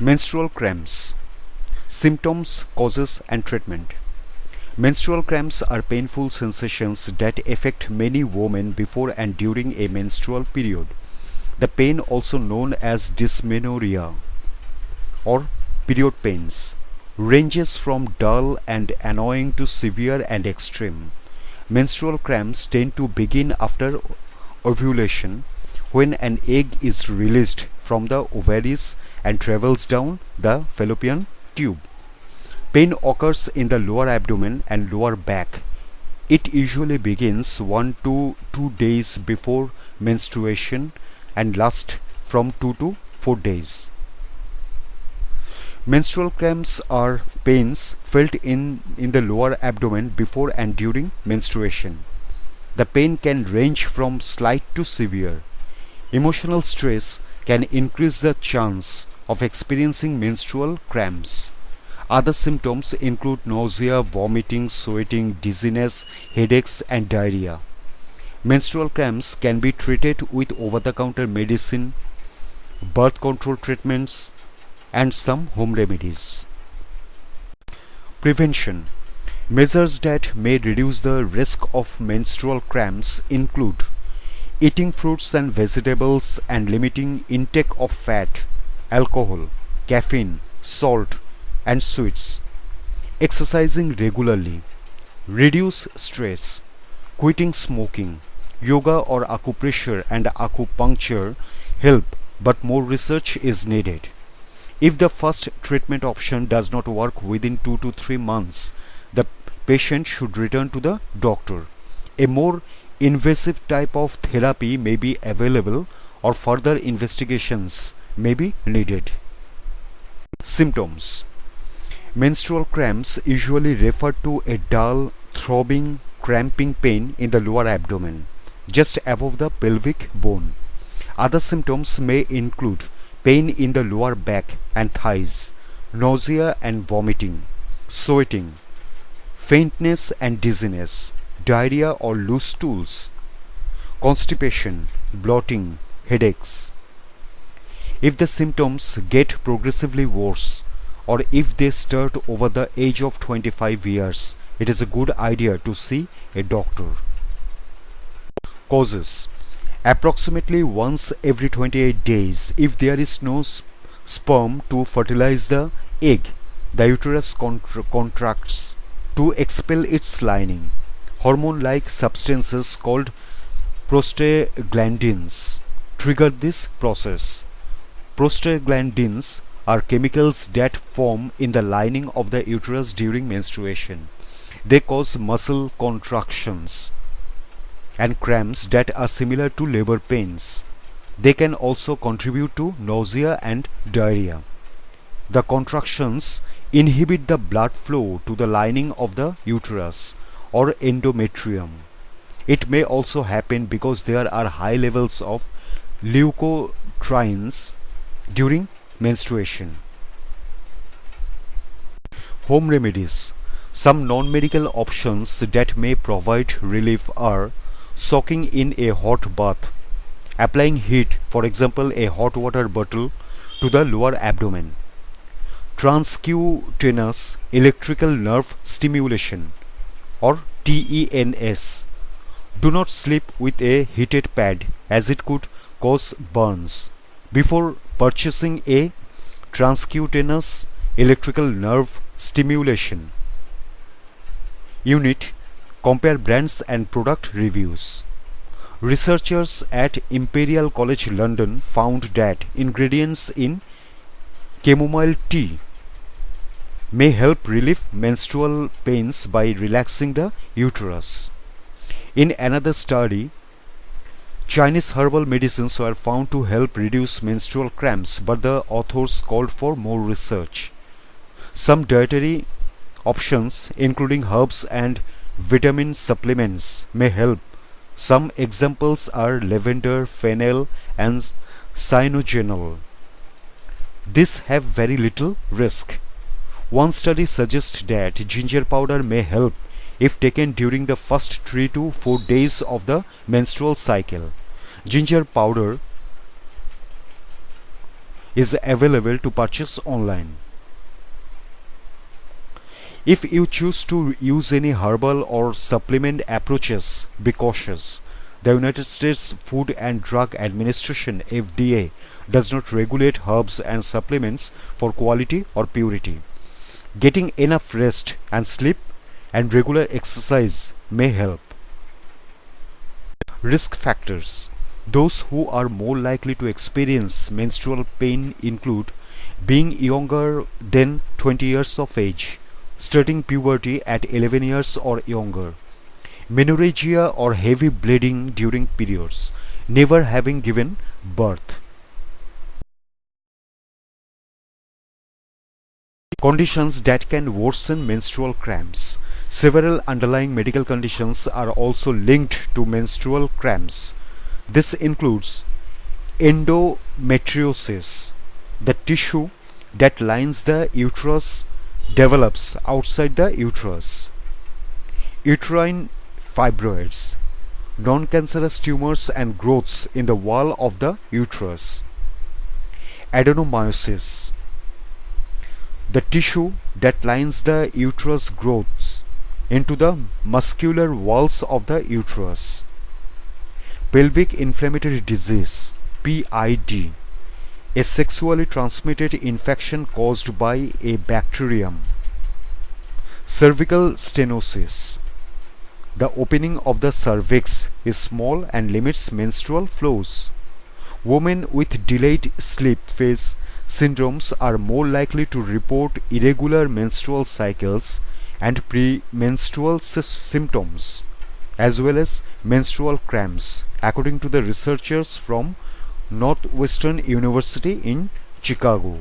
Menstrual cramps. Symptoms, causes, and treatment. Menstrual cramps are painful sensations that affect many women before and during a menstrual period. The pain, also known as dysmenorrhea or period pains, ranges from dull and annoying to severe and extreme. Menstrual cramps tend to begin after ovulation, when an egg is released from the ovaries and travels down the fallopian tube. Pain occurs in the lower abdomen and lower back. It usually begins 1 to 2 days before menstruation and lasts from 2 to 4 days. Menstrual cramps are pains felt in the lower abdomen before and during menstruation. The pain can range from slight to severe. Emotional stress can increase the chance of experiencing menstrual cramps. Other symptoms include nausea, vomiting, sweating, dizziness, headaches, and diarrhea. Menstrual cramps can be treated with over-the-counter medicine, birth control treatments, and some home remedies. Prevention. Measures that may reduce the risk of menstrual cramps include eating fruits and vegetables and limiting intake of fat, alcohol, caffeine, salt, and sweets. Exercising regularly. Reduce stress. Quitting smoking. Yoga or acupressure and acupuncture help, but more research is needed. If the first treatment option does not work within 2 to 3 months, the patient should return to the doctor. A more invasive type of therapy may be available or further investigations may be needed. Symptoms. Menstrual cramps usually refer to a dull, throbbing, cramping pain in the lower abdomen, just above the pelvic bone. Other symptoms may include pain in the lower back and thighs, nausea and vomiting, sweating, faintness and dizziness, diarrhea or loose stools, constipation, bloating, headaches. If the symptoms get progressively worse, or if they start over the age of 25 years, it is a good idea to see a doctor. Causes. Approximately once every 28 days, if there is no sperm to fertilize the egg, the uterus contracts to expel its lining. Hormone-like substances called prostaglandins trigger this process. Prostaglandins are chemicals that form in the lining of the uterus during menstruation. They cause muscle contractions and cramps that are similar to labor pains. They can also contribute to nausea and diarrhea. The contractions inhibit the blood flow to the lining of the uterus or endometrium. It may also happen because there are high levels of leukotrienes during menstruation. Home remedies. Some non-medical options that may provide relief are soaking in a hot bath, applying heat, for example a hot water bottle, to the lower abdomen, transcutaneous electrical nerve stimulation or TENS. Do not sleep with a heated pad as it could cause burns. Before purchasing a transcutaneous electrical nerve stimulation unit, compare brands and product reviews. Researchers at Imperial College London found that ingredients in chamomile tea may help relieve menstrual pains by relaxing the uterus. In another study, Chinese herbal medicines were found to help reduce menstrual cramps, but the authors called for more research. Some dietary options, including herbs and vitamin supplements, may help. Some examples are lavender, fennel, and cyanogenol. These have very little risk. One study suggests that ginger powder may help if taken during the first 3 to 4 days of the menstrual cycle. Ginger powder is available to purchase online. If you choose to use any herbal or supplement approaches, be cautious. The United States Food and Drug Administration (FDA) does not regulate herbs and supplements for quality or purity. Getting enough rest and sleep and regular exercise may help. Risk factors. Those who are more likely to experience menstrual pain include being younger than 20 years of age, starting puberty at 11 years or younger, menorrhagia or heavy bleeding during periods, never having given birth. Conditions that can worsen menstrual cramps. Several underlying medical conditions are also linked to menstrual cramps. This includes endometriosis. The tissue that lines the uterus develops outside the uterus. Uterine fibroids, non-cancerous tumors and growths in the wall of the uterus. Adenomyosis, the tissue that lines the uterus grows into the muscular walls of the uterus. Pelvic inflammatory disease (PID), a sexually transmitted infection caused by a bacterium. Cervical stenosis, the opening of the cervix is small and limits menstrual flows. Women with delayed sleep phase syndromes are more likely to report irregular menstrual cycles and premenstrual symptoms, as well as menstrual cramps, according to the researchers from Northwestern University in Chicago.